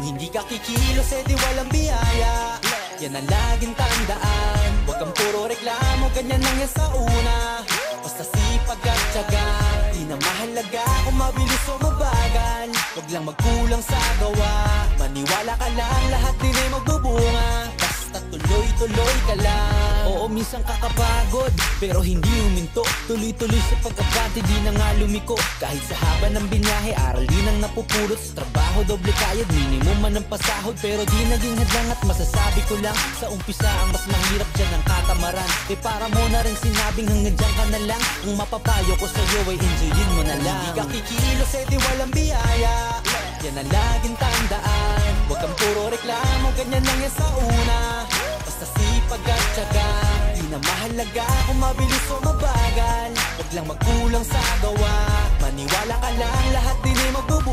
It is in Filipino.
hindi ka kikilos, di walang biyaya. Yan ang laging tandaan. Huwag kang puro reklamo, ganyan lang yan sa una. Basta sipag at tiyaga, di na mahalaga kung mabilis o mabagal. Huwag lang magkulang sa gawa, maniwala ka lang, lahat din ay magbubunga. Basta tuloy-tuloy ka lang. Oo, minsan kakapagod, pero hindi huminto. Tuloy-tuloy sa pag-abante, di na nga lumiko. Kahit sa haba ng binyahe, aral din ang napupulot. Sa trabaho, doble kayod, minimum man ang pasahod. Pero di naging hadlang at masasabi ko lang, sa umpisa ang mas mahirap dyan ang katamaran. Para mo na rin sinabing hanggang dyan ka na lang. Ang mapapayo ko sa'yo ay enjoyin mo na lang. Hindi ka kikilos, di walang biyaya. Yan ang laging tandaan. Huwag kang puro reklamo, ganyan lang yan sa una. Basta sipag at tiyaga, di na mahalaga kung mabilis o mabagal. Huwag lang magkulang sa gawa, maniwala ka lang, lahat din ay magbubuhay.